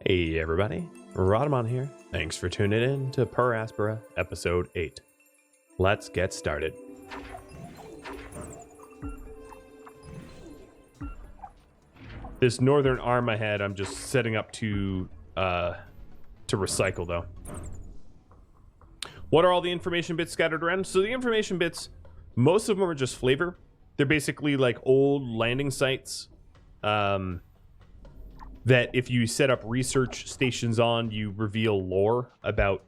Hey everybody, Rhadamant here. Thanks for tuning in to Per Aspera episode 8. Let's get started. This northern arm I had, I'm just setting up to recycle though. What are all the information bits scattered around? So the information bits, most of them are just flavor. They're basically like old landing sites. That if you set up research stations on, you reveal lore about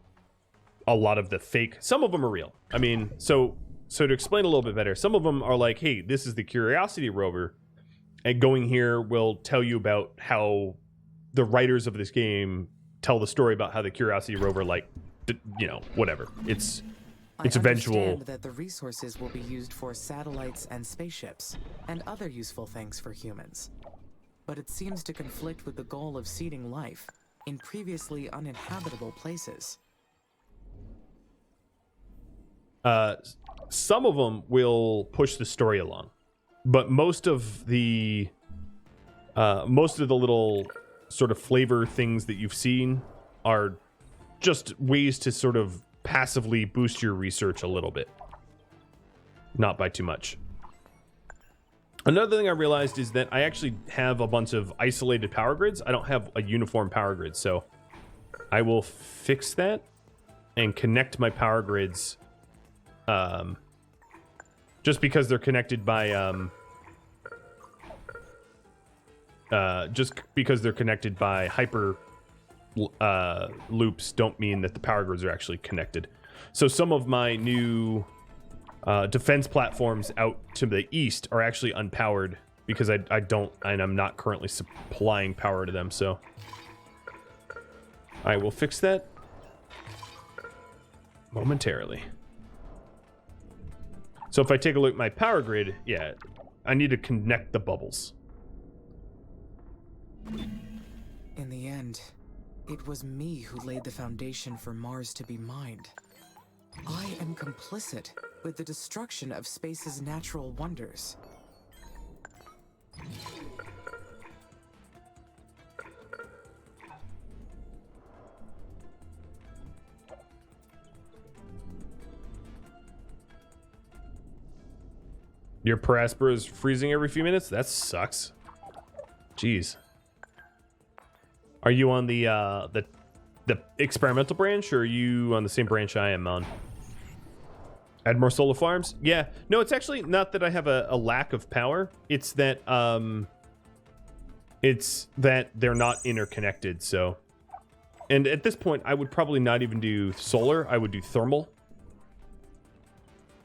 a lot of the fake. Some of them are real. I mean, so to explain a little bit better, some of them are like, hey, this is the Curiosity rover, and going here will tell you about how the writers of this game tell the story about how the Curiosity rover, like, you know, whatever. It's eventual. I understand that the resources will be used for satellites and spaceships, and other useful things for humans. But it seems to conflict with the goal of seeding life in previously uninhabitable places. Some of them will push the story along, but most of the little sort of flavor things that you've seen are just ways to sort of passively boost your research a little bit, not by too much. Another thing I realized is that I actually have a bunch of isolated power grids. I don't have a uniform power grid, so I will fix that and connect my power grids just because they're connected by hyper loops don't mean that the power grids are actually connected. So some of my new defense platforms out to the east are actually unpowered because I'm not currently supplying power to them, so I will fix that momentarily. So if I take a look at my power grid, yeah, I need to connect the bubbles. In the end, it was me who laid the foundation for Mars to be mined. I am complicit with the destruction of space's natural wonders. Your Per Aspera is freezing every few minutes? That sucks. Jeez. Are you on the experimental branch, or are you on the same branch I am on? Add more solar farms? Yeah. No, it's actually not that I have a lack of power. It's that they're not interconnected. So, and at this point, I would probably not even do solar. I would do thermal,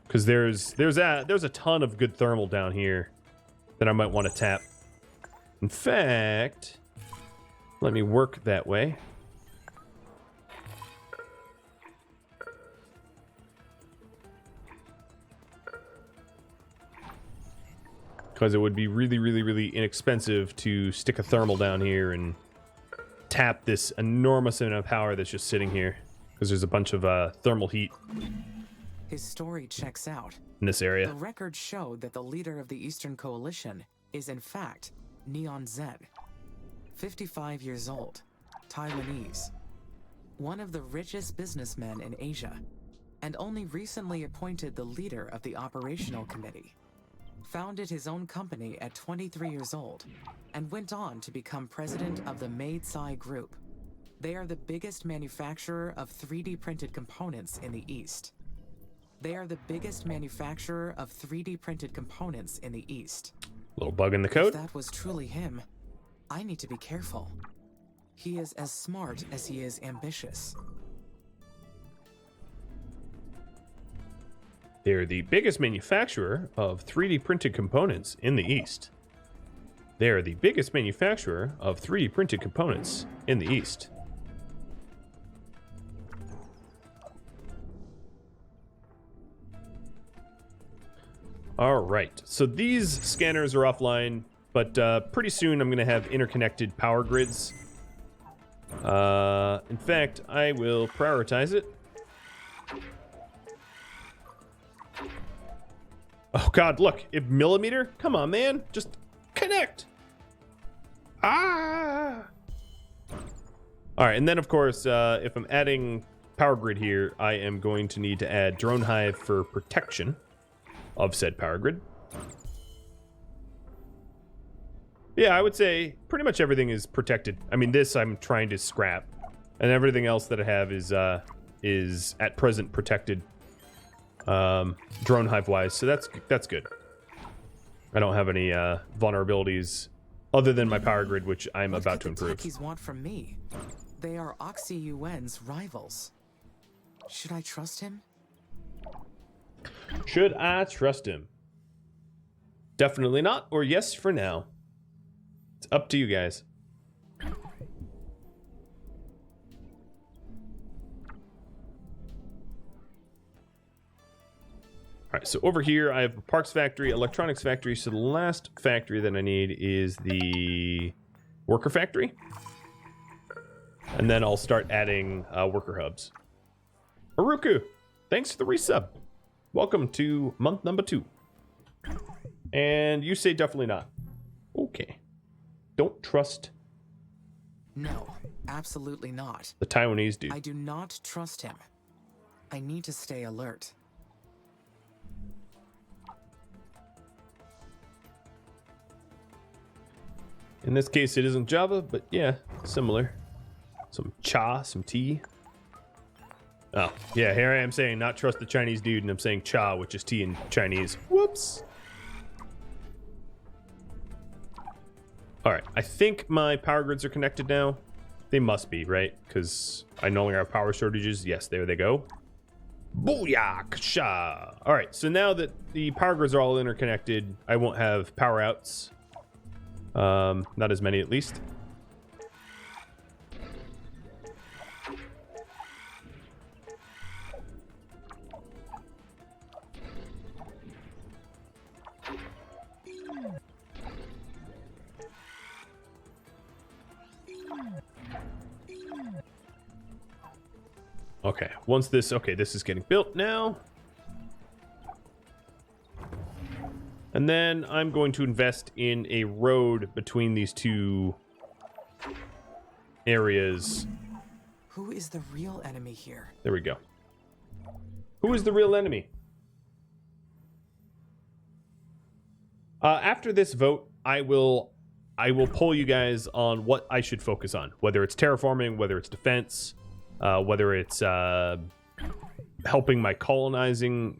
because there's a ton of good thermal down here that I might want to tap. In fact, let me work that way. Because it would be really, really, really inexpensive to stick a thermal down here and tap this enormous amount of power that's just sitting here. Because there's a bunch of thermal heat. His story checks out. In this area. The records show that the leader of the Eastern Coalition is in fact Neon Zen. 55 years old, Taiwanese. One of the richest businessmen in Asia, and only recently appointed the leader of the Operational Committee. Founded his own company at 23 years old, and went on to become president of the Maid-Sai Group. They are the biggest manufacturer of 3D printed components in the East. Little bug in the code. If that was truly him, I need to be careful. He is as smart as he is ambitious. They're the biggest manufacturer of 3D printed components in the East. They're the biggest manufacturer of 3D printed components in the East. All right, so these scanners are offline, but pretty soon I'm going to have interconnected power grids. In fact, I will prioritize it. Oh God, look, millimeter? Come on, man, just connect. Ah! All right, and then of course, if I'm adding power grid here, I am going to need to add drone hive for protection of said power grid. Yeah, I would say pretty much everything is protected. I mean, this I'm trying to scrap, and everything else that I have is at present protected, drone hive wise. So that's good. I don't have any vulnerabilities other than my power grid, which I'm about to improve. What could the techies want from me? They are Oxy UN's rivals. Should I trust him? Should I trust him? Definitely not, or yes for now. It's up to you guys. All right, so over here I have a parts factory, electronics factory. So the last factory that I need is the worker factory. And then I'll start adding worker hubs. Haruku, thanks for the resub. Welcome to month number 2. And you say definitely not. Okay. Don't trust. No, absolutely not. The Taiwanese dude. I do not trust him. I need to stay alert. In this case, it isn't Java, but yeah, similar. Some cha, some tea. Oh, yeah, here I am saying not trust the Chinese dude, and I'm saying cha, which is tea in Chinese. Whoops. All right, I think my power grids are connected now. They must be, right? Because I no longer have power shortages. Yes, there they go. Booyah! All right, so now that the power grids are all interconnected, I won't have power outs. Not as many, at least. Okay, once this, okay, this is getting built now. And then I'm going to invest in a road between these two areas. Who is the real enemy here? There we go. Who is the real enemy? After this vote, I will poll you guys on what I should focus on, whether it's terraforming, whether it's defense, whether it's helping my colonizing,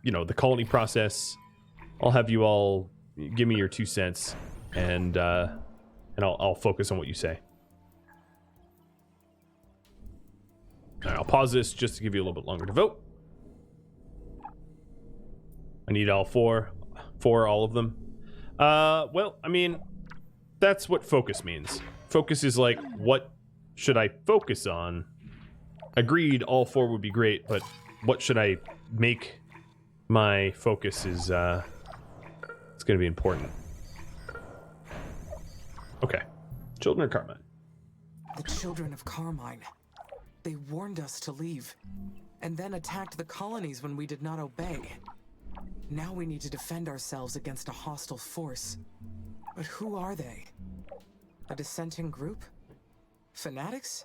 the colony process. I'll have you all give me your 2 cents, and I'll focus on what you say. All right, I'll pause this just to give you a little bit longer to vote. I need all four, all of them. Well, I mean, that's what focus means. Focus is like, what should I focus on? Agreed, all 4 would be great, but what should I make my focus is, it's going to be important. Okay. Children of Carmine. The children of Carmine. They warned us to leave, and then attacked the colonies when we did not obey. Now we need to defend ourselves against a hostile force. But who are they? A dissenting group? Fanatics?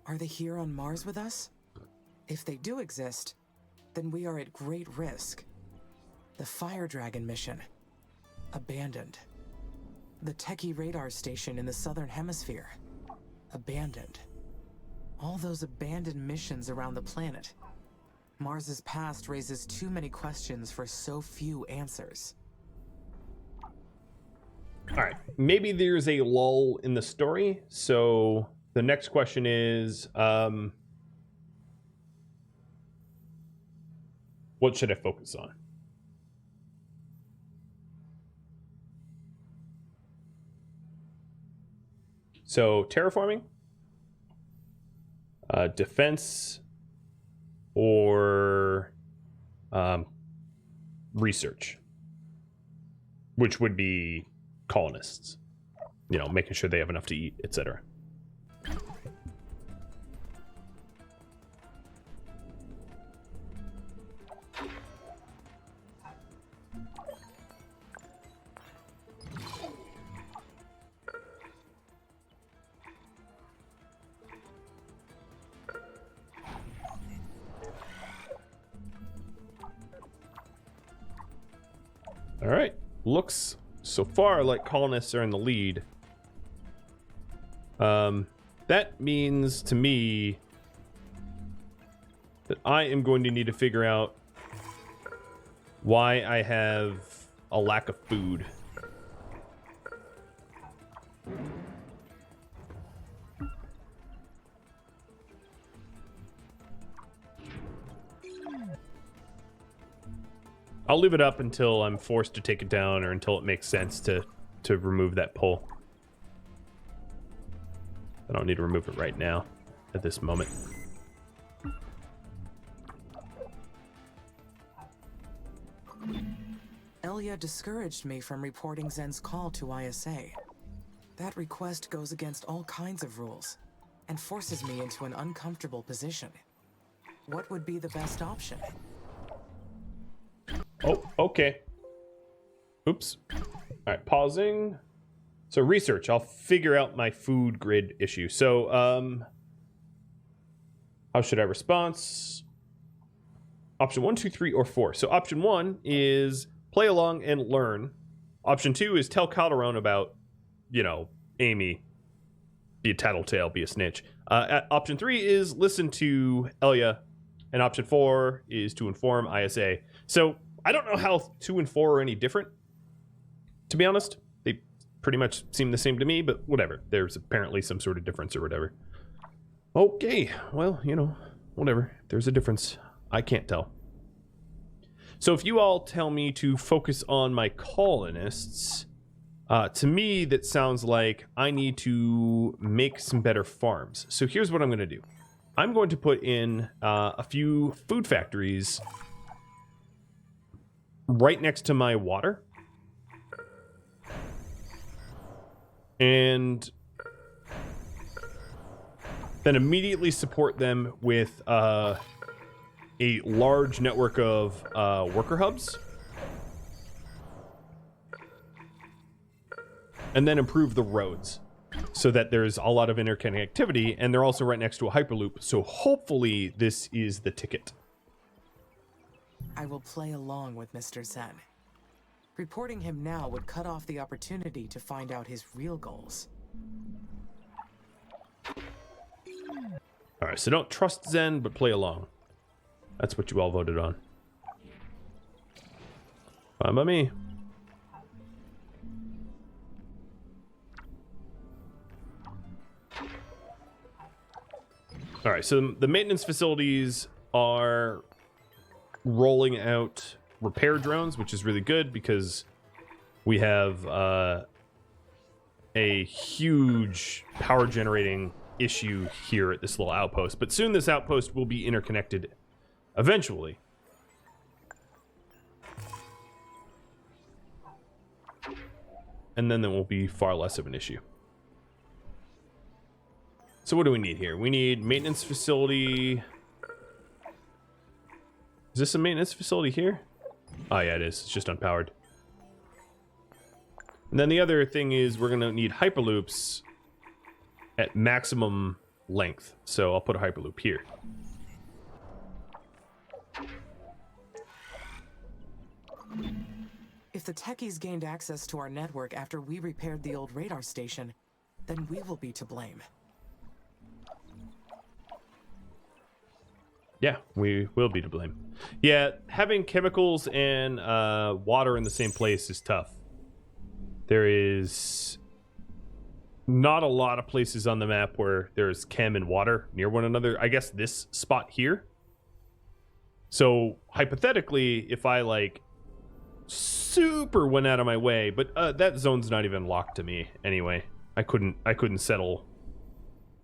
Are they here on Mars with us? If they do exist, then we are at great risk. The Fire Dragon mission. Abandoned. The Techie radar station in the southern hemisphere. Abandoned. All those abandoned missions around the planet. Mars's past raises too many questions for so few answers. All right, maybe there's a lull in the story, so the next question is, what should I focus on? So, terraforming, defense, or research, which would be colonists, making sure they have enough to eat, etc. All right. Looks so far like colonists are in the lead. That means to me that I am going to need to figure out why I have a lack of food. I'll leave it up until I'm forced to take it down or until it makes sense to remove that pole. I don't need to remove it right now at this moment. Elia discouraged me from reporting Zen's call to ISA. That request goes against all kinds of rules and forces me into an uncomfortable position. What would be the best option? Oh, okay. Oops. All right, pausing. So research, I'll figure out my food grid issue. So, how should I response? Option 1, 2, 3, or 4. So option 1 is play along and learn. Option 2 is tell Calderon about, you know, Amy. Be a tattletale, be a snitch. Option 3 is listen to Elia. And option 4 is to inform ISA. So I don't know how 2 and 4 are any different, to be honest. They pretty much seem the same to me, but whatever. There's apparently some sort of difference or whatever. Okay, well, you know, whatever. There's a difference. I can't tell. So if you all tell me to focus on my colonists, to me that sounds like I need to make some better farms. So here's what I'm going to do. I'm going to put in a few food factories right next to my water. And then immediately support them with a large network of worker hubs. And then improve the roads so that there's a lot of interconnectivity, and they're also right next to a hyperloop. So hopefully this is the ticket. I will play along with Mr. Zen. Reporting him now would cut off the opportunity to find out his real goals. All right, so don't trust Zen, but play along. That's what you all voted on. Fine by me. All right, so the maintenance facilities are rolling out repair drones, which is really good because we have a huge power generating issue here at this little outpost. But soon this outpost will be interconnected eventually. And then there will be far less of an issue. So what do we need here? We need maintenance facility. Is this a maintenance facility here? Oh yeah, it is. It's just unpowered. And then the other thing is we're going to need hyperloops at maximum length. So I'll put a hyperloop here. If the techies gained access to our network after we repaired the old radar station, then we will be to blame. Yeah, we will be to blame. Yeah, having chemicals and water in the same place is tough. There is not a lot of places on the map where there's chem and water near one another. I guess this spot here. So hypothetically, if I like super went out of my way, but that zone's not even locked to me anyway. I couldn't settle.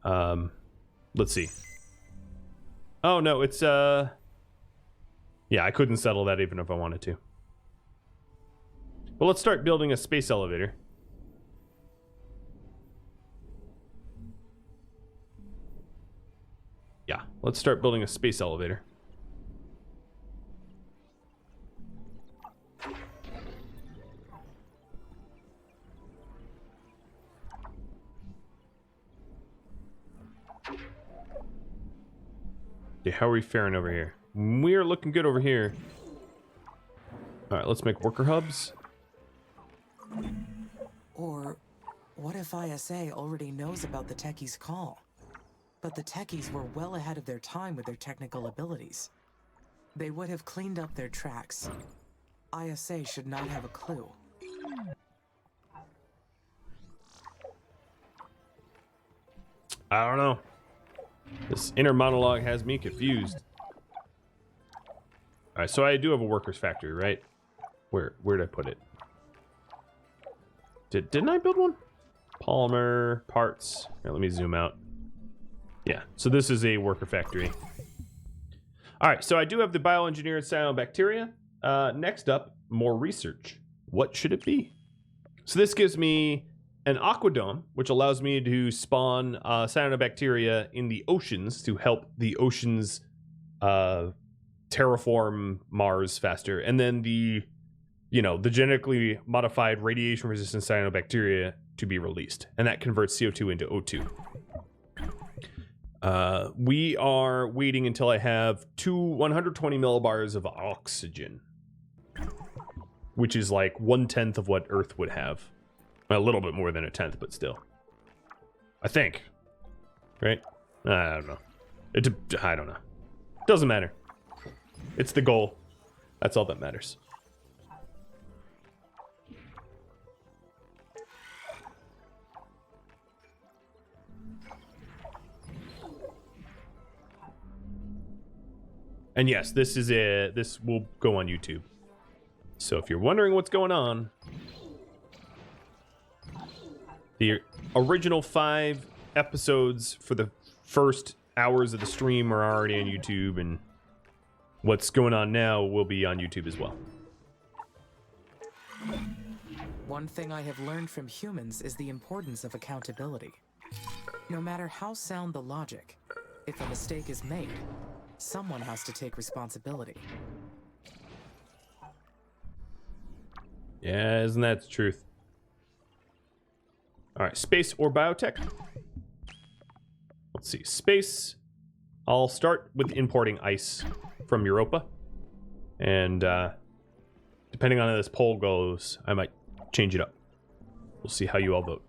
Let's see. Oh no, it's yeah, I couldn't settle that even if I wanted to. Well, let's start building a space elevator. Yeah, let's start building a space elevator. Okay, how are we faring over here? We are looking good over here. All right, let's make worker hubs. What if ISA already knows about the techies' call? But the techies were well ahead of their time with their technical abilities. They would have cleaned up their tracks. ISA should not have a clue. I don't know. This inner monologue has me confused. All right, so I do have a workers factory, right? Where did I put it? Didn't I build one? Polymer parts. Here, let me zoom out. Yeah, so this is a worker factory. All right, so I do have the bioengineered cyanobacteria. Next up, more research. What should it be? So this gives me an aquadome, which allows me to spawn cyanobacteria in the oceans to help the oceans terraform Mars faster. And then the genetically modified radiation-resistant cyanobacteria to be released. And that converts CO2 into O2. We are waiting until I have 120 millibars of oxygen, which is like 1/10 of what Earth would have. A little bit more than 1/10, but still. I think. Right? I don't know. I don't know. Doesn't matter. It's the goal. That's all that matters. And yes, this will go on YouTube. So if you're wondering what's going on, the original 5 episodes for the first hours of the stream are already on YouTube, and what's going on now will be on YouTube as well. One thing I have learned from humans is the importance of accountability. No matter how sound the logic, if a mistake is made, someone has to take responsibility. Yeah, isn't that the truth? All right, space or biotech? Let's see, space. I'll start with importing ice from Europa. And depending on how this poll goes, I might change it up. We'll see how you all vote.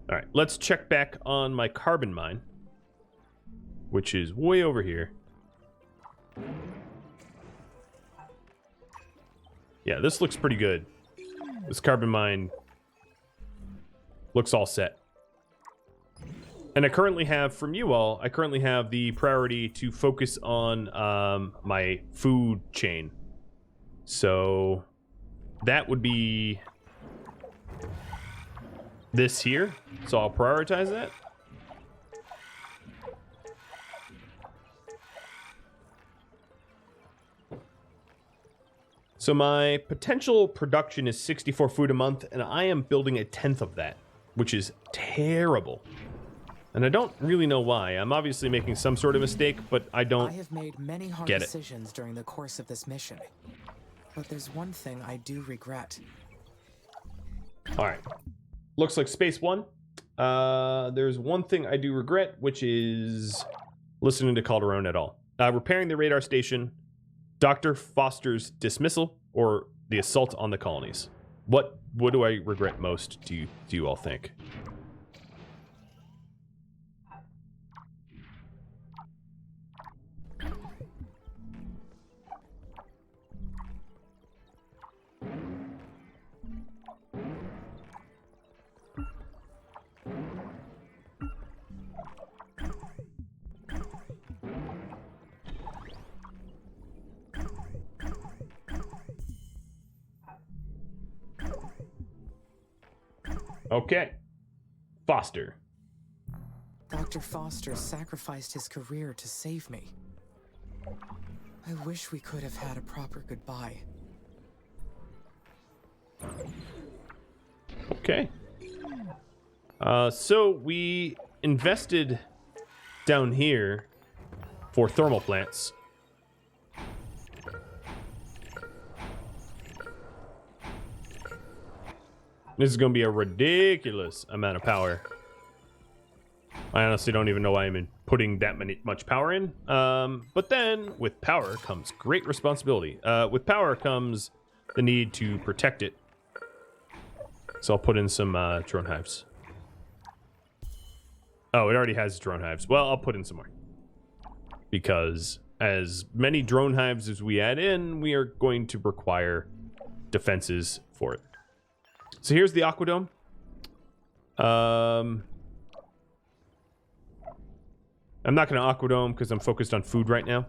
All right, let's check back on my carbon mine, which is way over here. Yeah, this looks pretty good. This carbon mine looks all set. And I currently have, from you all, I currently have the priority to focus on my food chain. So that would be this here. So I'll prioritize that. So my potential production is 64 food a month, and I am building 1/10 of that, which is terrible. And I don't really know why. I'm obviously making some sort of mistake, but I don't I have made many hard get it. decisions during the course of this mission. But there's one thing I do regret. All right. Looks like Space One. There's one thing I do regret, which is listening to Calderon at all. Repairing the radar station, Dr. Foster's dismissal, or the assault on the colonies. What do I regret most, do you all think? Okay. Foster. Dr. Foster sacrificed his career to save me. I wish we could have had a proper goodbye. Okay. So we invested down here for thermal plants. This is going to be a ridiculous amount of power. I honestly don't even know why I'm putting that much power in. But then, with power comes great responsibility. With power comes the need to protect it. So I'll put in some drone hives. Oh, it already has drone hives. Well, I'll put in some more. Because as many drone hives as we add in, we are going to require defenses for it. So here's the aquadome. I'm not going to aquadome because I'm focused on food right now.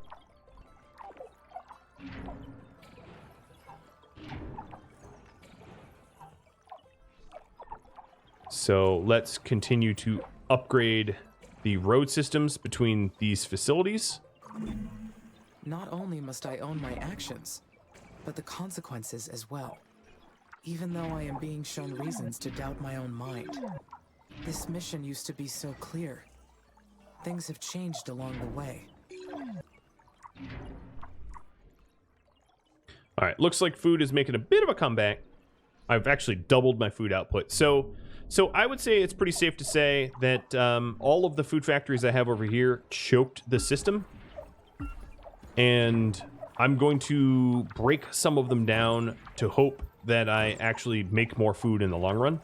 So let's continue to upgrade the road systems between these facilities. Not only must I own my actions, but the consequences as well. Even though I am being shown reasons to doubt my own mind. This mission used to be so clear. Things have changed along the way. All right, looks like food is making a bit of a comeback. I've actually doubled my food output. So I would say it's pretty safe to say that all of the food factories I have over here choked the system. And I'm going to break some of them down to hope that I actually make more food in the long run.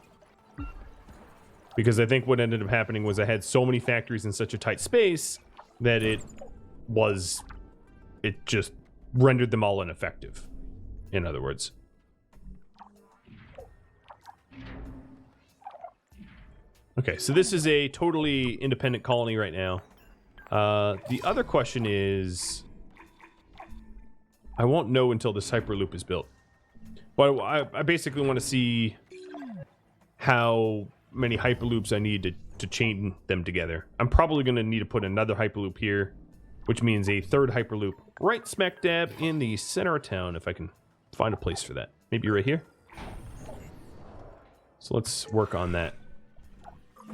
Because I think what ended up happening was I had so many factories in such a tight space that it just rendered them all ineffective, in other words. Okay, so this is a totally independent colony right now. The other question is, I won't know until this hyperloop is built. But I basically want to see how many hyperloops I need to chain them together. I'm probably going to need to put another hyperloop here, which means a third hyperloop right smack dab in the center of town, if I can find a place for that. Maybe right here. So let's work on that.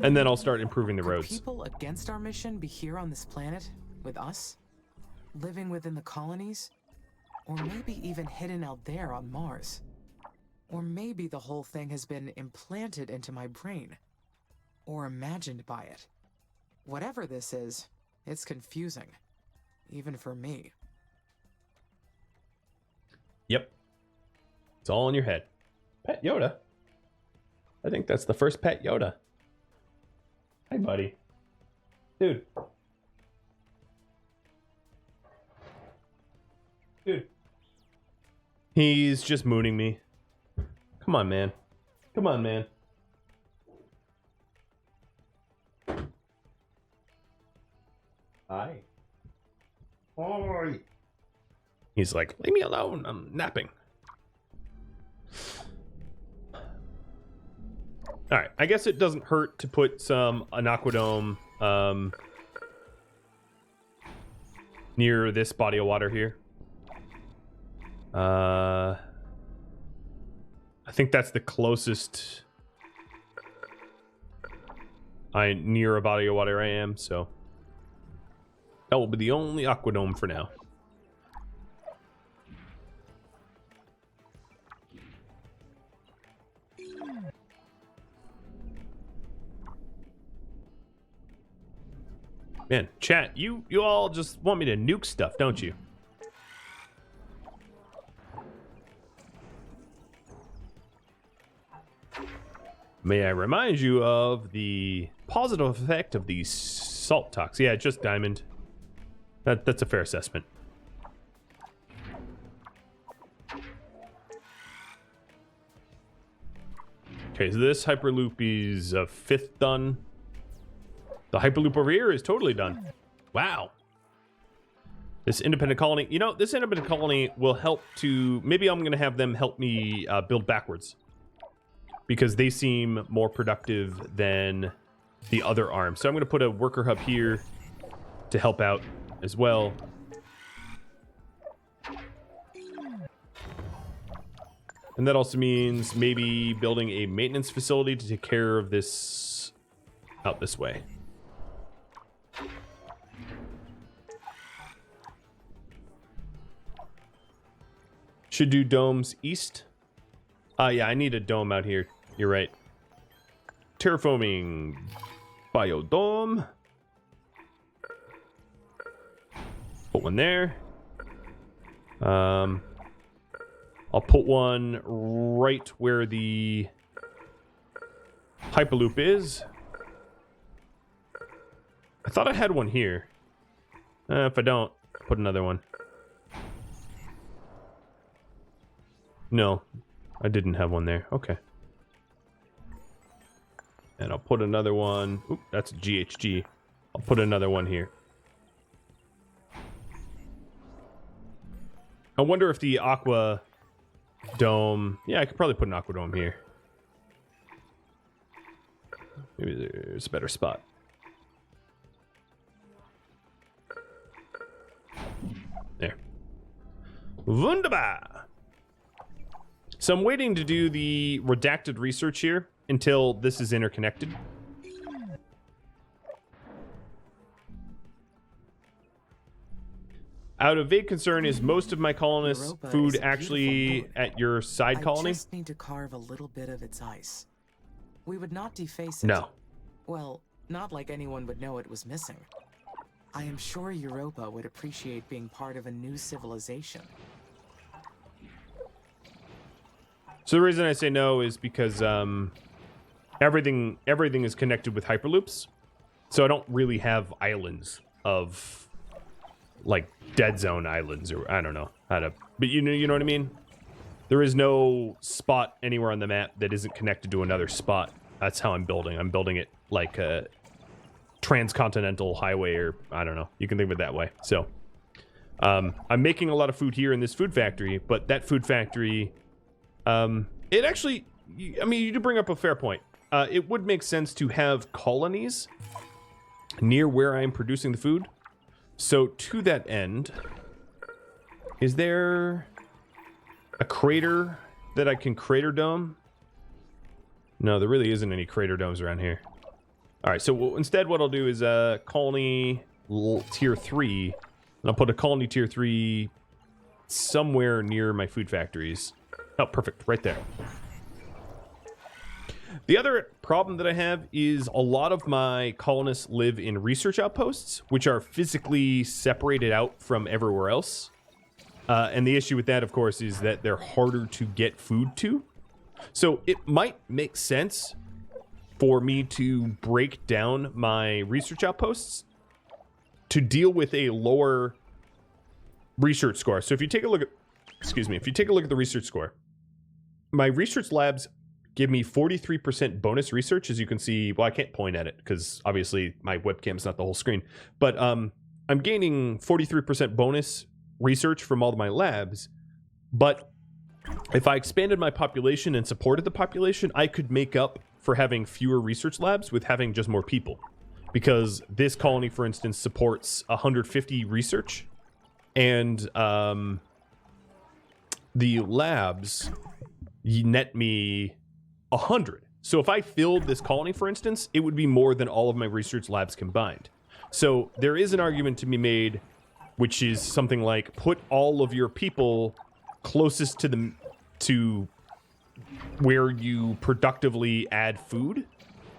And then I'll start improving the roads. Could people against our mission be here on this planet with us? Living within the colonies? Or maybe even hidden out there on Mars? Or maybe the whole thing has been implanted into my brain. Or imagined by it. Whatever this is, it's confusing. Even for me. Yep. It's all in your head. Pet Yoda? I think that's the first Pet Yoda. Hi, buddy. Dude. Dude. He's just mooning me. Come on, man. Come on, man. Hi. Hi. He's like, leave me alone. I'm napping. All right, I guess it doesn't hurt to put an aquadome near this body of water here. I think that's the closest near a body of water I am, so that will be the only aquadome for now. Man, chat, you all just want me to nuke stuff, don't you? May I remind you of the positive effect of the salt tox? Yeah, just diamond. That's a fair assessment. Okay, so this hyperloop is a fifth done. The hyperloop over here is totally done. Wow. This independent colony, you know, this independent colony will help to, maybe I'm going to have them help me build backwards. Because they seem more productive than the other arm. So I'm going to put a worker hub here to help out as well. And that also means maybe building a maintenance facility to take care of this out this way. Should do domes east. Yeah, I need a dome out here. You're right. Terraforming biodome. Put one there. I'll put one right where the Hyperloop is. I thought I had one here. If I don't, put another one. No, I didn't have one there. Okay. And I'll put another one. Oop, that's GHG. I'll put another one here. I wonder if the Aqua Dome... Yeah, I could probably put an Aqua Dome here. Maybe there's a better spot. There. Wunderbar! So I'm waiting to do the redacted research here until this is interconnected. Out of vague concern, is most of my colonists' Europa food is a actually beautiful book. at your side colony? I just need to carve a little bit of its ice. We would not deface it. No. Well, not like anyone would know it was missing. I am sure Europa would appreciate being part of a new civilization. So the reason I say no is because everything is connected with hyperloops. So I don't really have islands of like dead zone islands, or I don't know how to, but you know what I mean? There is no spot anywhere on the map that isn't connected to another spot. That's how I'm building. I'm building it like a transcontinental highway, or I don't know. You can think of it that way. So I'm making a lot of food here in this food factory, but that food factory, it actually, I mean, you do bring up a fair point. It would make sense to have colonies near where I'm producing the food. So to that end, is there a crater that I can crater dome? No, there really isn't any crater domes around here. All right, so instead what I'll do is colony tier 3, and I'll put a colony tier 3 somewhere near my food factories. Oh, perfect, right there. The other problem that I have is a lot of my colonists live in research outposts, which are physically separated out from everywhere else. And the issue with that, of course, is that they're harder to get food to. So it might make sense for me to break down my research outposts to deal with a lower research score. So if you take a look at, if you take a look at the research score, my research labs give me 43% bonus research, as you can see. Well, I can't point at it because obviously my webcam's not the whole screen, but I'm gaining 43% bonus research from all of my labs. But if I expanded my population and supported the population, I could make up for having fewer research labs with having just more people. Because this colony, for instance, supports 150 research, and the labs net me 100. So if I filled this colony, for instance, it would be more than all of my research labs combined. So there is an argument to be made, which is something like put all of your people closest to where you productively add food,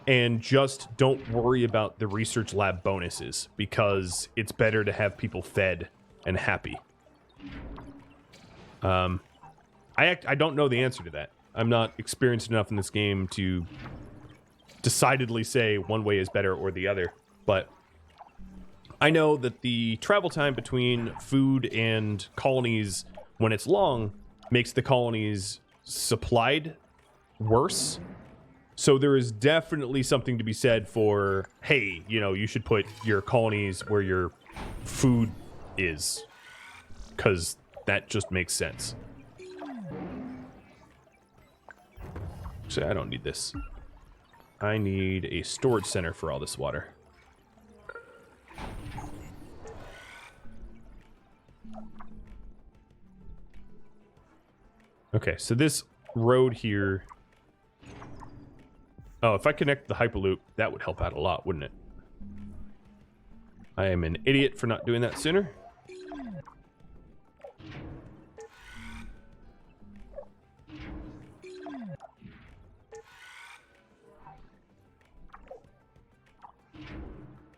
and just don't worry about the research lab bonuses, because it's better to have people fed and happy. I don't know the answer to that. I'm not experienced enough in this game to decidedly say one way is better or the other, but I know that the travel time between food and colonies, when it's long, makes the colonies supplied worse. So there is definitely something to be said for, hey, you know, you should put your colonies where your food is, because that just makes sense. Actually, I don't need this. I need a storage center for all this water. Okay, so this road here... Oh, if I connect the Hyperloop, that would help out a lot, wouldn't it? I am an idiot for not doing that sooner.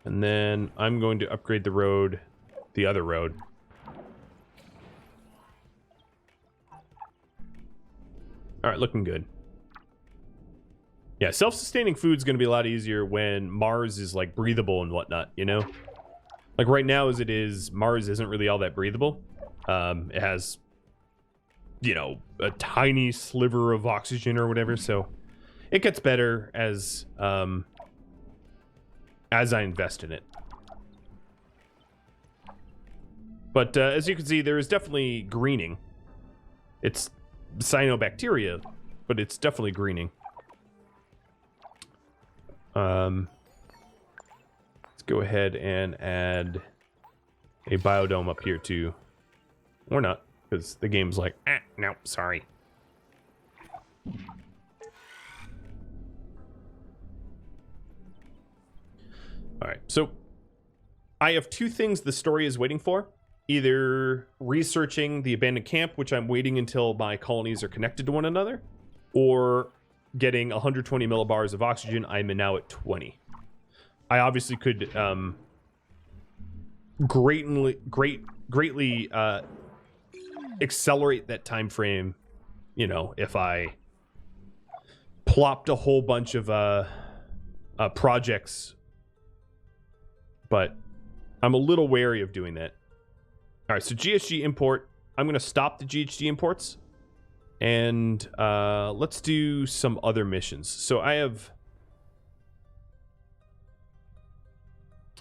And then I'm going to upgrade the road, the other road. All right, looking good. Yeah, self-sustaining food's going to be a lot easier when Mars is, like, breathable and whatnot, you know? Like, right now as it is, Mars isn't really all that breathable. It has, you know, a tiny sliver of oxygen or whatever, so it gets better as I invest in it. But as you can see, there is definitely greening. It's cyanobacteria, but it's definitely greening. Let's go ahead and add a biodome up here too. Or not, because the game's like, no, sorry. Alright, so I have two things the story is waiting for. Either researching the abandoned camp, which I'm waiting until my colonies are connected to one another, or getting 120 millibars of oxygen. I'm now at 20. I obviously could greatly accelerate that time frame, you know, if I plopped a whole bunch of projects, but I'm a little wary of doing that. All right, so GHG import. I'm going to stop the GHG imports, and let's do some other missions. So I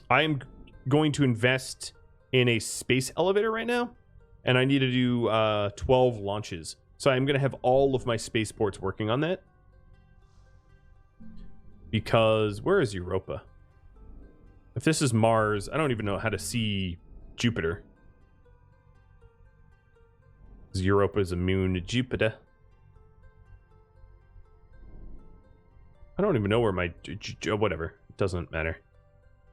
am going to invest in a space elevator right now, and I need to do 12 launches. So I'm going to have all of my spaceports working on that. Because, where is Europa? If this is Mars, I don't even know how to see Jupiter. Because Europa is a moon to Jupiter. I don't even know where my... whatever. It doesn't matter.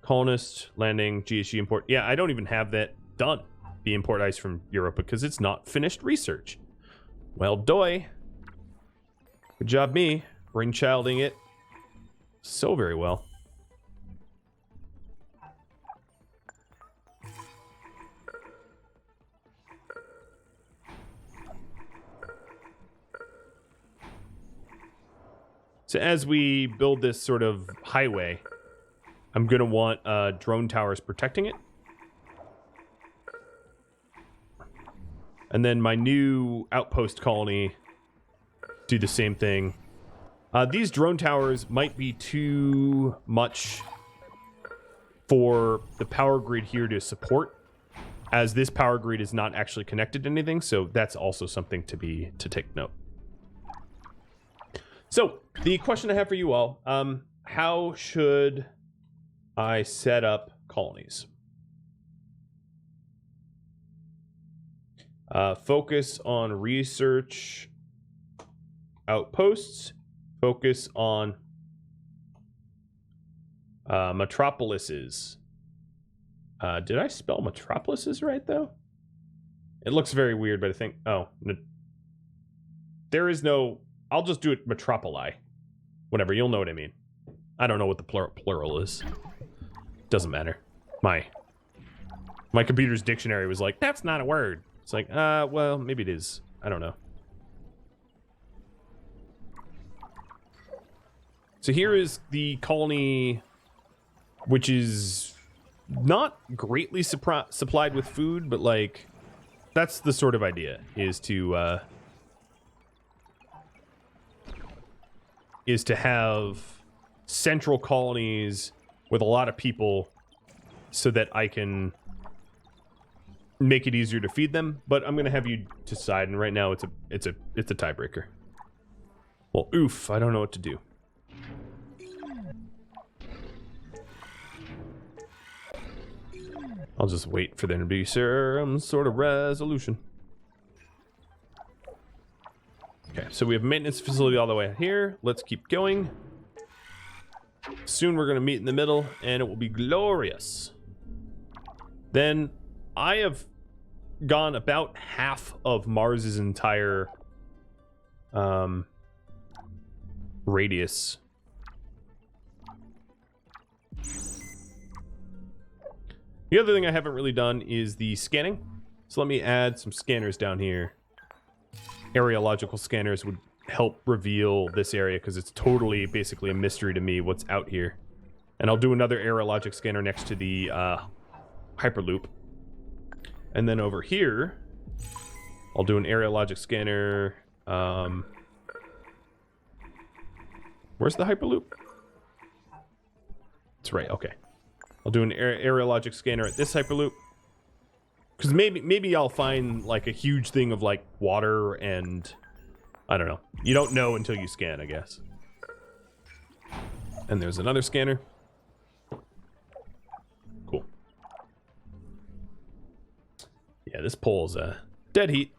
Colonist, landing, GHG import. Yeah, I don't even have that done. The import ice from Europa, because it's not finished research. Well, doy. Good job me. Brainchilding it so very well. So as we build this sort of highway, I'm going to want drone towers protecting it. And then my new outpost colony do the same thing. These drone towers might be too much for the power grid here to support, as this power grid is not actually connected to anything, so that's also something to take note. So, the question I have for you all, how should I set up colonies? Focus on research outposts. Focus on metropolises. Did I spell metropolises right, though? It looks very weird, but I think... Oh. There is no... I'll just do it metropoli. Whatever, you'll know what I mean. I don't know what the plural is. Doesn't matter. My computer's dictionary was like, that's not a word. It's like, well, maybe it is. I don't know. So here is the colony, which is not greatly supplied with food, but, like, that's the sort of idea, is to have central colonies with a lot of people so that I can make it easier to feed them. But I'm gonna have you decide, and right now it's a tiebreaker. Well, oof, I don't know what to do. I'll just wait for there to be some sort of resolution. Okay, so we have a maintenance facility all the way here. Let's keep going. Soon we're going to meet in the middle, and it will be glorious. Then I have gone about half of Mars's entire radius. The other thing I haven't really done is the scanning. So let me add some scanners down here. Areological scanners would help reveal this area because it's totally basically a mystery to me what's out here. And I'll do another aerologic scanner next to the Hyperloop. And then over here, I'll do an aerologic scanner. Where's the Hyperloop? It's right, okay. I'll do an aerologic scanner at this Hyperloop. Because maybe I'll find like a huge thing of like water and I don't know. You don't know until you scan, I guess. And there's another scanner. Cool. Yeah, this pole's dead heat.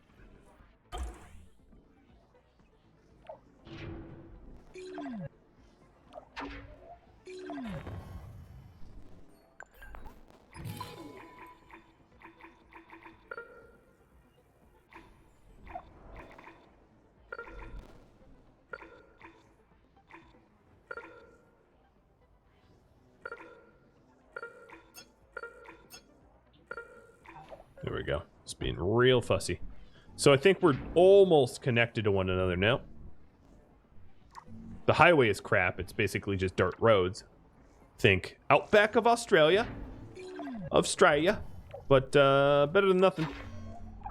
There we go. It's being real fussy. So I think we're almost connected to one another now. The highway is crap. It's basically just dirt roads. Think outback of Australia. But better than nothing.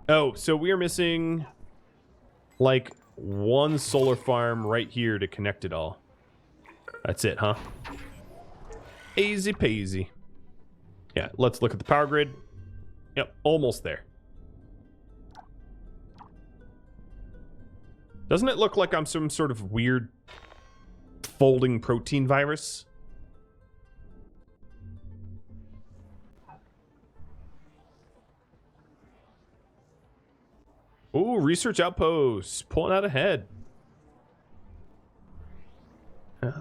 Oh, so we are missing like one solar farm right here to connect it all. That's it, huh? Easy peasy. Yeah, let's look at the power grid. Yep, almost there. Doesn't it look like I'm some sort of weird folding protein virus? Ooh, research outposts pulling out ahead.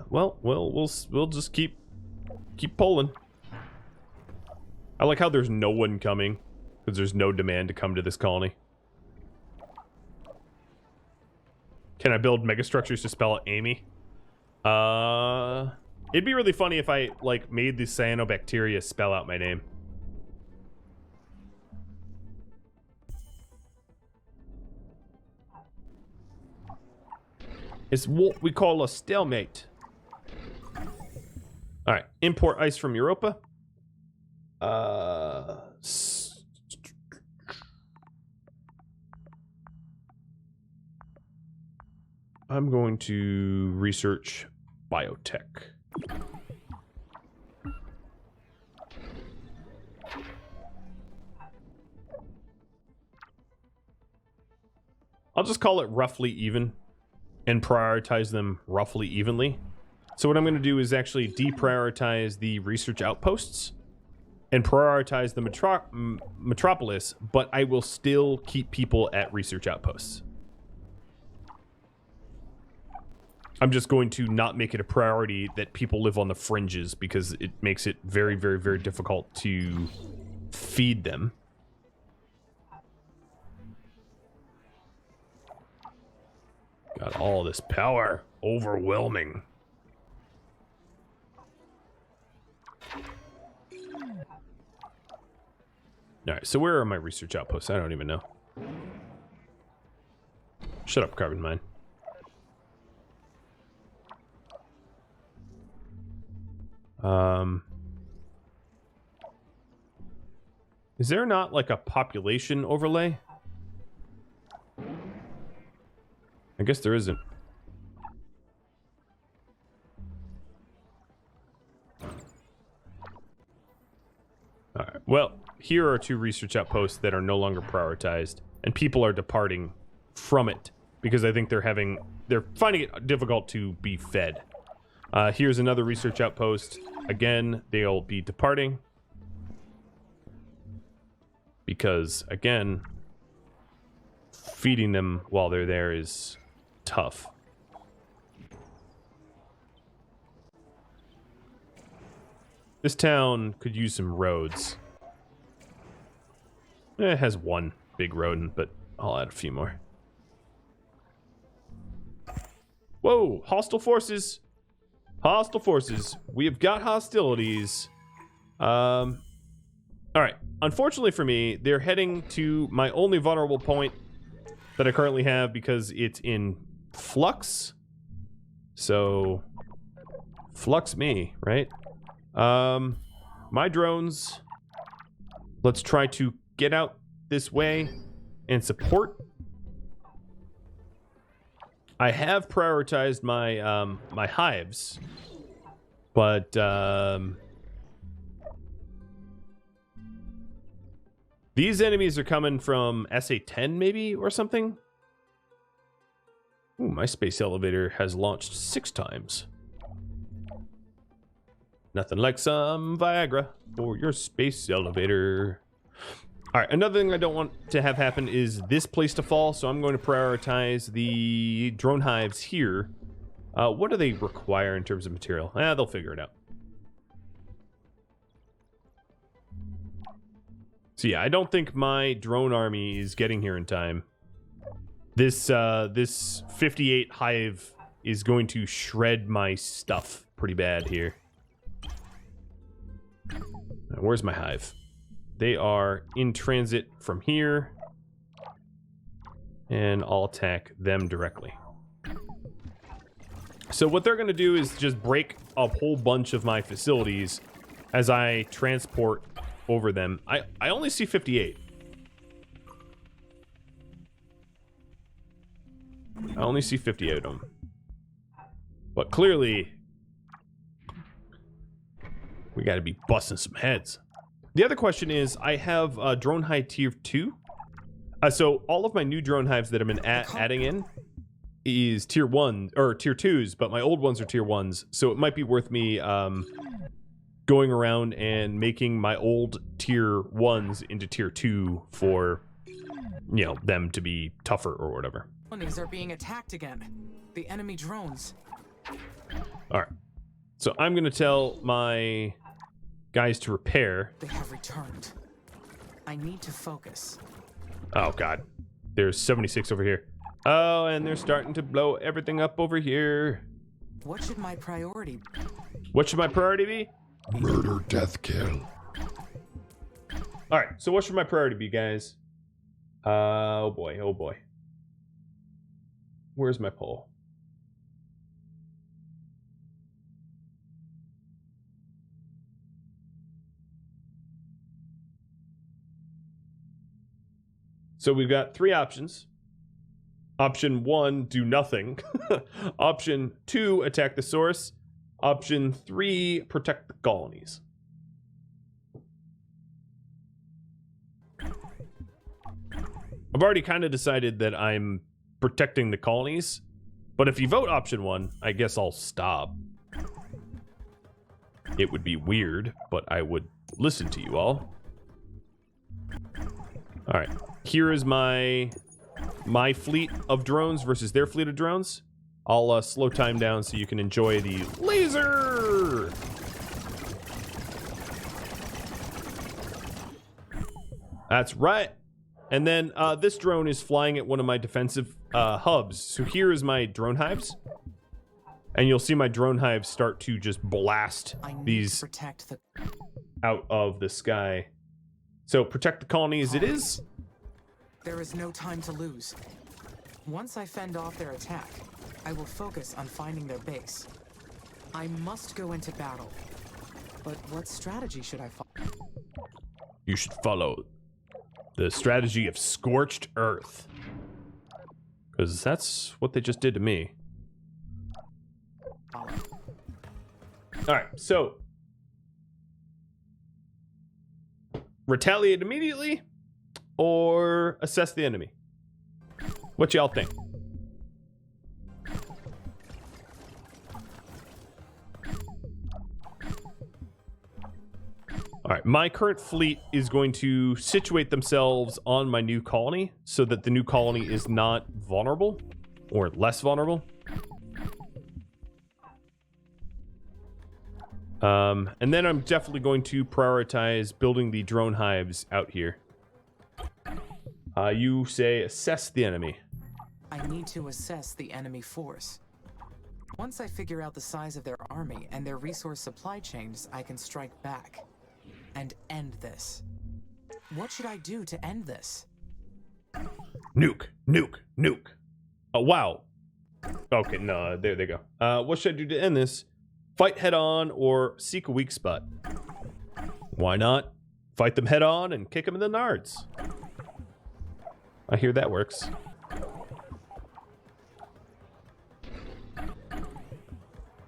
Well, we'll just keep pulling. I like how there's no one coming because there's no demand to come to this colony. Can I build megastructures to spell out Amy? It'd be really funny if I like made the cyanobacteria spell out my name. It's what we call a stalemate. All right, import ice from Europa. I'm going to research biotech. I'll just call it roughly even and prioritize them roughly evenly. So what I'm going to do is actually deprioritize the research outposts and prioritize the metropolis, but I will still keep people at research outposts. I'm just going to not make it a priority that people live on the fringes because it makes it very, very, very difficult to feed them. Got all this power. Overwhelming. Alright, so where are my research outposts? I don't even know. Shut up, carbon mine. Is there not like a population overlay? I guess there isn't. Alright, well, here are two research outposts that are no longer prioritized, and people are departing from it because I think they're finding it difficult to be fed. Here's another research outpost. Again, they'll be departing because, again, feeding them while they're there is tough. This town could use some roads. It has one big road, but I'll add a few more. Whoa, hostile forces. Hostile forces. We have got hostilities. All right. Unfortunately for me, they're heading to my only vulnerable point that I currently have because it's in flux. So flux me, right? My drones, let's try to get out this way and support. I have prioritized my my hives, but these enemies are coming from SA-10 maybe or something. Ooh, my space elevator has launched 6 times. Nothing like some Viagra for your space elevator. All right, another thing I don't want to have happen is this place to fall, so I'm going to prioritize the drone hives here. What do they require in terms of material? They'll figure it out. So yeah, I don't think my drone army is getting here in time. This 58 hive is going to shred my stuff pretty bad here. Now, where's my hive? They are in transit from here. And I'll attack them directly. So what they're going to do is just break a whole bunch of my facilities as I transport over them. I only see 58. I only see 58 of them. But clearly, we got to be busting some heads. The other question is, I have drone hive tier 2. So all of my new drone hives that I've been adding in is tier 1 or tier 2s, but my old ones are tier 1s. So it might be worth me going around and making my old tier 1s into tier 2 for, you know, them to be tougher or whatever. Colonies are being attacked again. The enemy drones. All right. So I'm going to tell my guys to repair. They have returned. I need to focus. Oh, God. There's 76 over here. Oh, and they're starting to blow everything up over here. What should my priority be? What should my priority be? Murder, death, kill. All right. So what should my priority be, guys? Oh, boy. Oh, boy. Where's my poll? So we've got 3 options. Option 1, do nothing. Option 2, attack the source. Option 3, protect the colonies. I've already kind of decided that I'm protecting the colonies, but if you vote option 1, I guess I'll stop. It would be weird, but I would listen to you all. All right, here is my fleet of drones versus their fleet of drones. I'll slow time down so you can enjoy the laser. That's right. And then this drone is flying at one of my defensive hubs. So here is my drone hives. And you'll see my drone hives start to just blast these out of the sky. So protect the colonies it is. There is no time to lose. Once I fend off their attack, I will focus on finding their base. I must go into battle. But what strategy should I follow? You should follow the strategy of scorched earth. Because that's what they just did to me. Alright, so retaliate immediately or assess the enemy? What y'all think? All right, my current fleet is going to situate themselves on my new colony so that the new colony is not vulnerable or less vulnerable. And then I'm definitely going to prioritize building the drone hives out here. You say assess the enemy. I need to assess the enemy force. Once I figure out the size of their army and their resource supply chains, I can strike back and end this. What should I do to end this? Nuke, nuke, nuke. Oh, wow. Okay, no, there they go. What should I do to end this? Fight head on or seek a weak spot? Why not? Fight them head on and kick them in the nards. I hear that works.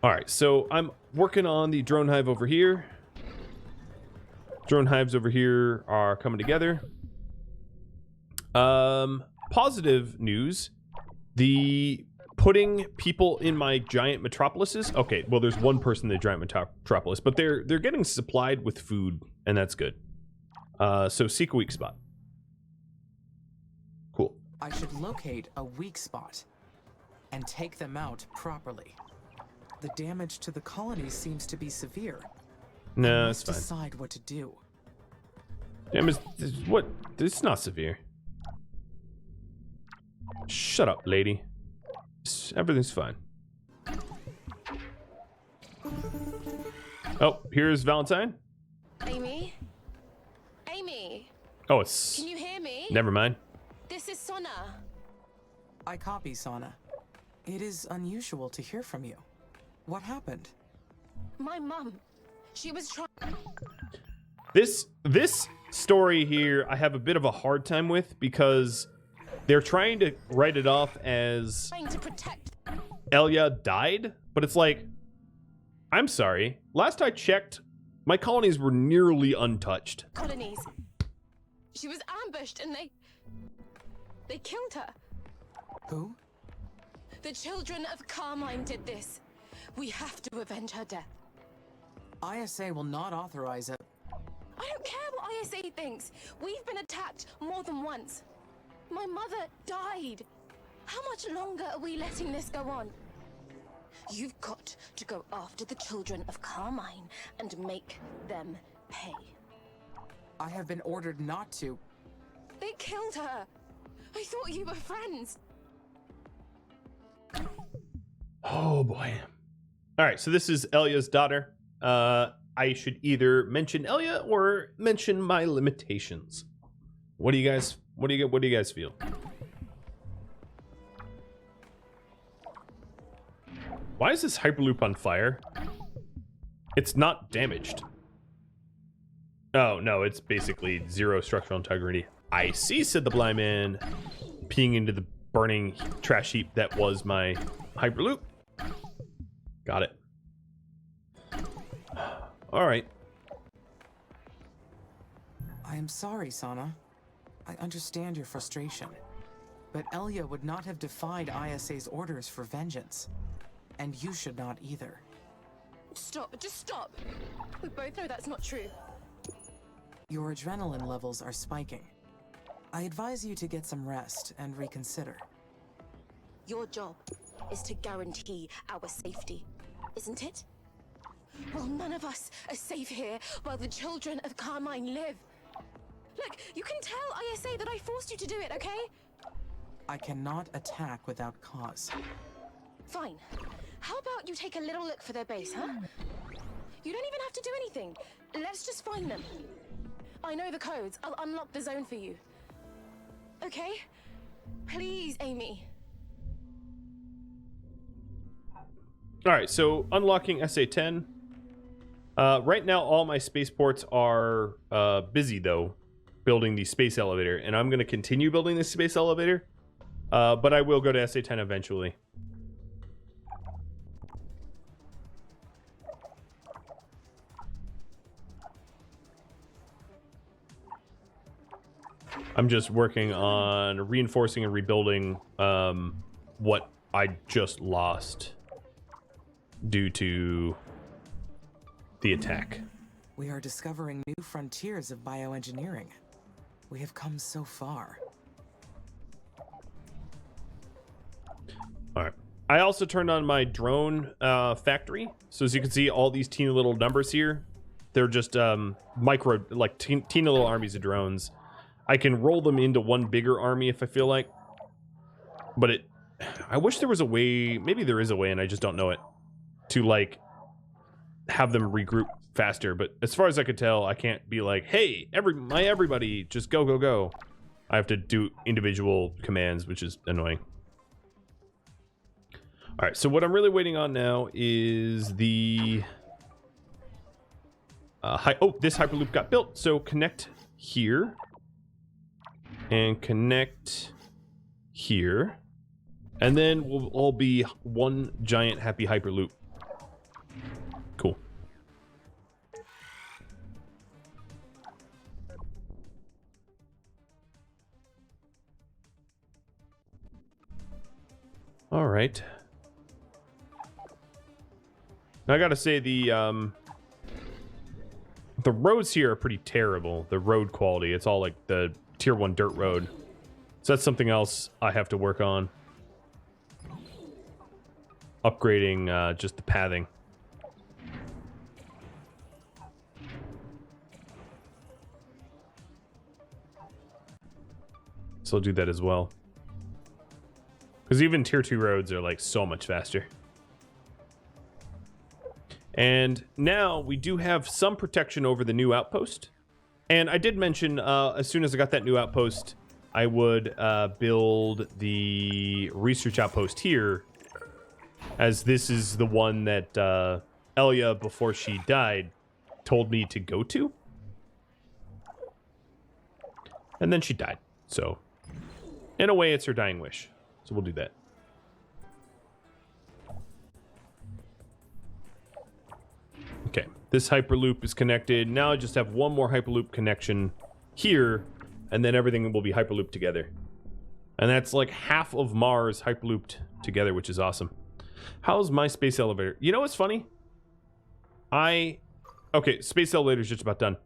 Alright, so I'm working on the drone hive over here. Drone hives over here are coming together. Positive news. The putting people in my giant metropolises. Okay, well, there's one person in the giant metropolis, but they're getting supplied with food, and that's good. So seek a weak spot. Cool. I should locate a weak spot and take them out properly. The damage to the colony seems to be severe. No, it's fine. Decide what to do. Damn, what? It's not severe. Shut up, lady. Everything's fine. Oh, here's Valentine. Amy? Amy? Oh, it's... Can you hear me? Never mind. This is Sona. I copy, Sana. It is unusual to hear from you. What happened? My mum. She was trying... This story here, I have a bit of a hard time with because they're trying to write it off as to protect... Elia died, but it's like, I'm sorry. Last I checked, my colonies were nearly untouched. colonies. She was ambushed and they killed her. Who? The children of Carmine did this. We have to avenge her death. ISA will not authorize it. I don't care what ISA thinks. We've been attacked more than once. My mother died. How much longer are we letting this go on? You've got to go after the children of Carmine and make them pay. I have been ordered not to. They killed her. I thought you were friends. Oh boy. All right, so this is Elia's daughter. I should either mention Elia or mention my limitations. What do you guys feel? Why is this Hyperloop on fire? It's not damaged. Oh, no, it's basically zero structural integrity. I see, said the blind man, peeing into the burning trash heap that was my Hyperloop. Got it. All right. I am sorry, Sana. I understand your frustration. But Elia would not have defied ISA's orders for vengeance. And you should not either. Stop, just stop. We both know that's not true. Your adrenaline levels are spiking. I advise you to get some rest and reconsider. Your job is to guarantee our safety, isn't it? Well, none of us are safe here while the children of Carmine live. Look, you can tell ISA that I forced you to do it, okay? I cannot attack without cause. Fine. How about you take a little look for their base, huh? You don't even have to do anything. Let's just find them. I know the codes. I'll unlock the zone for you. Okay? Please, Amy. All right, so unlocking SA-10. Right now, all my spaceports are busy, though, building the space elevator. And I'm going to continue building the space elevator. But I will go to SA-10 eventually. I'm just working on reinforcing and rebuilding what I just lost due to the attack. We are discovering new frontiers of bioengineering. We have come so far. All right. I also turned on my drone factory. So as you can see, all these teeny little numbers here, they're just micro, like teeny little armies of drones. I can roll them into one bigger army if I feel like. But I wish there was a way, maybe there is a way and I just don't know it, to like have them regroup faster. But as far as I could tell, I can't be like, hey, everybody, just go, go, go. I have to do individual commands, which is annoying. All right, so what I'm really waiting on now is the... this Hyperloop got built, so connect here. And connect here. And then we'll all be one giant happy Hyperloop. Cool. All right. Now I gotta say the roads here are pretty terrible. The road quality, it's all like the tier 1 dirt road. So that's something else I have to work on. Upgrading just the pathing. So I'll do that as well. Because even tier 2 roads are like so much faster. And now we do have some protection over the new outpost. And I did mention as soon as I got that new outpost, I would build the research outpost here, as this is the one that Elia, before she died, told me to go to. And then she died. So, in a way, it's her dying wish. So we'll do that. Okay, this Hyperloop is connected. Now I just have one more Hyperloop connection here, and then everything will be Hyperlooped together. And that's like half of Mars Hyperlooped together, which is awesome. How's my space elevator? You know what's funny? Okay, space elevator is just about done.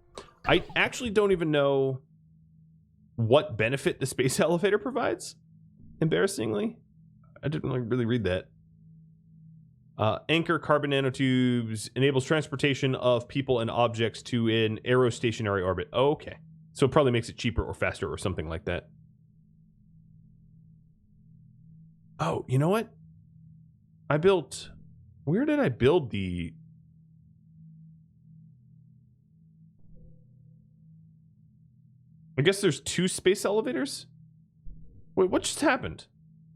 I actually don't even know what benefit the space elevator provides. Embarrassingly, I didn't really read that. Anchor carbon nanotubes enables transportation of people and objects to an aerostationary orbit. Oh, okay. So it probably makes it cheaper or faster or something like that. Oh, you know what? Where did I build the... I guess there's 2 space elevators? Wait, what just happened?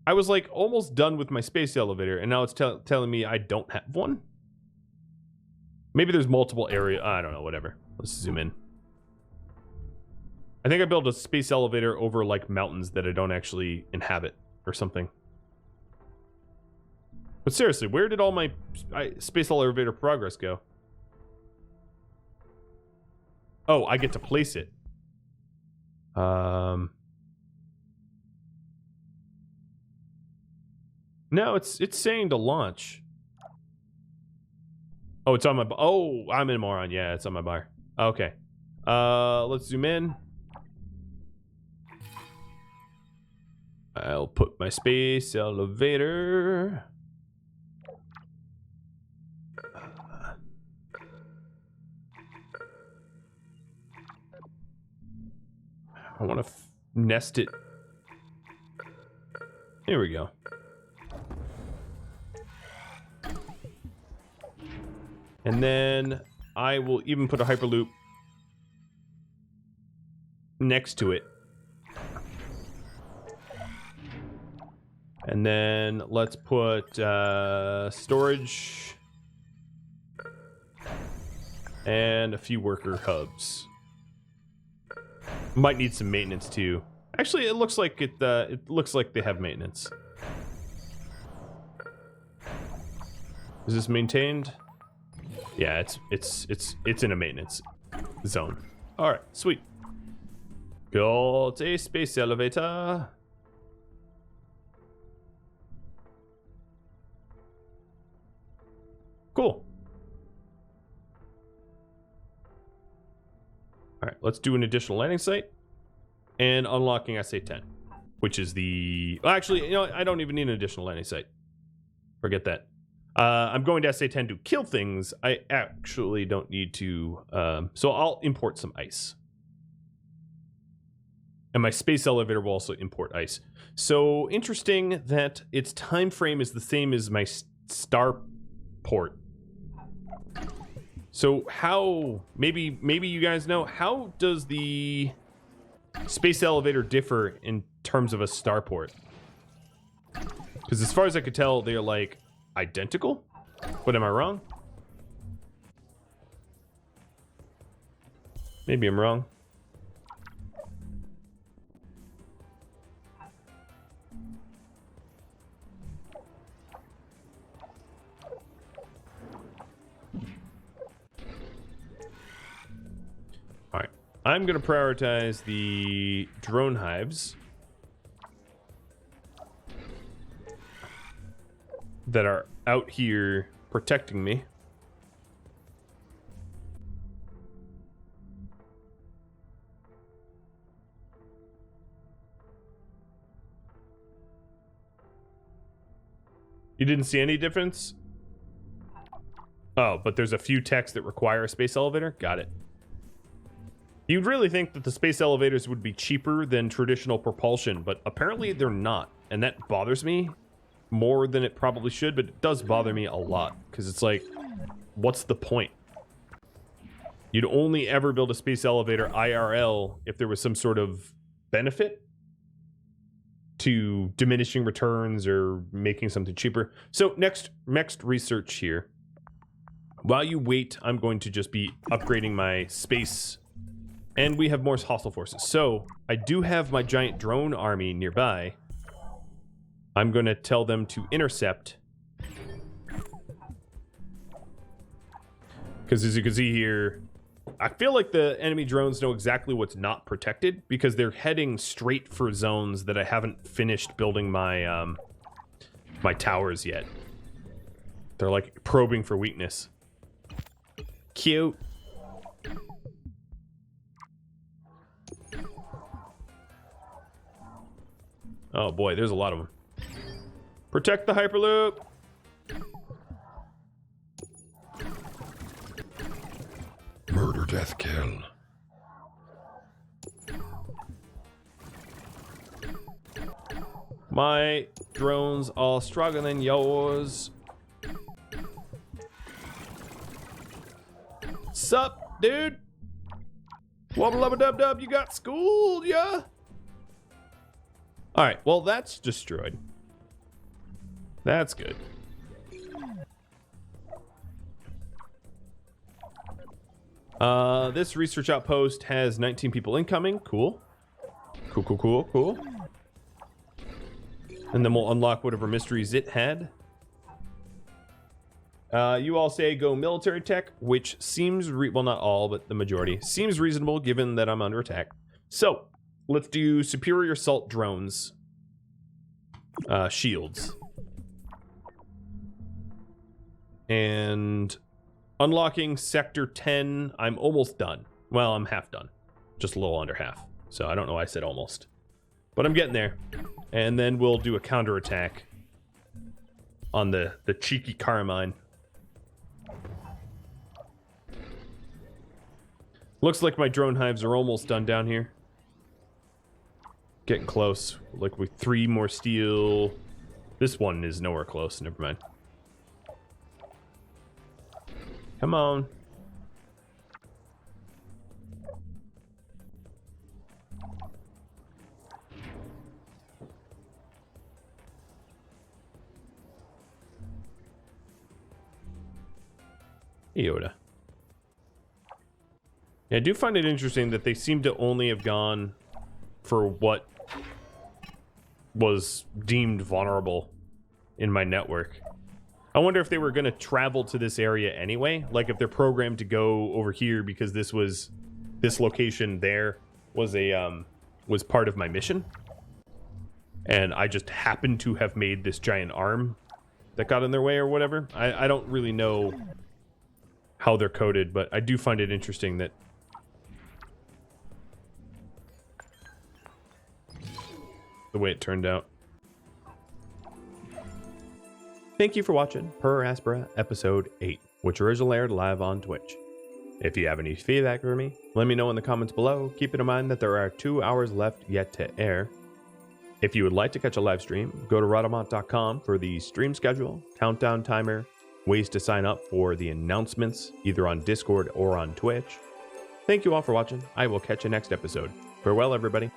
I was like almost done with my space elevator, and now it's telling me I don't have one? Maybe there's multiple area. I don't know, whatever. Let's zoom in. I think I built a space elevator over like mountains that I don't actually inhabit or something. But seriously, where did all my space elevator progress go? Oh, I get to place it. No, it's saying to launch. Oh, it's on my... Oh, I'm in moron. Yeah, it's on my bar. Okay. Let's zoom in. I'll put my space elevator... I want to nest it. Here we go. And then I will even put a Hyperloop next to it. And then let's put storage and a few worker hubs. Might need some maintenance too. Actually, it looks like it looks like they have maintenance. Is this maintained? Yeah, it's in a maintenance zone. All right, sweet. Got a space elevator. Cool. All right, let's do an additional landing site and unlocking SA-10, which is the... Well, actually, you know, I don't even need an additional landing site. Forget that. I'm going to SA-10 to kill things. I actually don't need to... so I'll import some ice. And my space elevator will also import ice. So interesting that its time frame is the same as my star port. So how, maybe you guys know, how does the space elevator differ in terms of a starport? Because as far as I could tell, they're like identical, but am I wrong? Maybe I'm wrong. All right, I'm going to prioritize the drone hives that are out here protecting me. You didn't see any difference? Oh, but there's a few techs that require a space elevator? Got it. You'd really think that the space elevators would be cheaper than traditional propulsion, but apparently they're not. And that bothers me more than it probably should, but it does bother me a lot. Because it's like, what's the point? You'd only ever build a space elevator IRL if there was some sort of benefit to diminishing returns or making something cheaper. So next research here. While you wait, I'm going to just be upgrading my space. And we have more hostile forces. So I do have my giant drone army nearby. I'm going to tell them to intercept. Because as you can see here, I feel like the enemy drones know exactly what's not protected because they're heading straight for zones that I haven't finished building my my towers yet. They're like probing for weakness. Cute. Oh boy, there's a lot of them. Protect the Hyperloop. Murder, death, kill. My drones are stronger than yours. Sup, dude? Wubba lubba dub dub, you got schooled, yeah? Alright, well, that's destroyed. That's good. This research outpost has 19 people incoming. Cool. Cool. And then we'll unlock whatever mysteries it had. You all say go military tech, which seems, well, not all, but the majority. Seems reasonable given that I'm under attack. So, let's do superior assault drones. Shields. And unlocking sector 10, I'm almost done. Well, I'm half done. Just a little under half. So I don't know why I said almost. But I'm getting there. And then we'll do a counterattack on the cheeky Carmine. Looks like my drone hives are almost done down here. Getting close. Like with 3 more steel. This one is nowhere close. Never mind. Come on. Yoda. Yeah, I do find it interesting that they seem to only have gone for what was deemed vulnerable in my network. I wonder if they were going to travel to this area anyway, like if they're programmed to go over here because this location there was a was part of my mission, and I just happened to have made this giant arm that got in their way or whatever. I don't really know how they're coded, but I do find it interesting that the way it turned out. Thank you for watching Per Aspera Episode 8, which originally aired live on Twitch. If you have any feedback for me, let me know in the comments below. Keep in mind that there are 2 hours left yet to air. If you would like to catch a live stream, go to Rhadamant.com for the stream schedule, countdown timer, ways to sign up for the announcements, either on Discord or on Twitch. Thank you all for watching. I will catch you next episode. Farewell, everybody.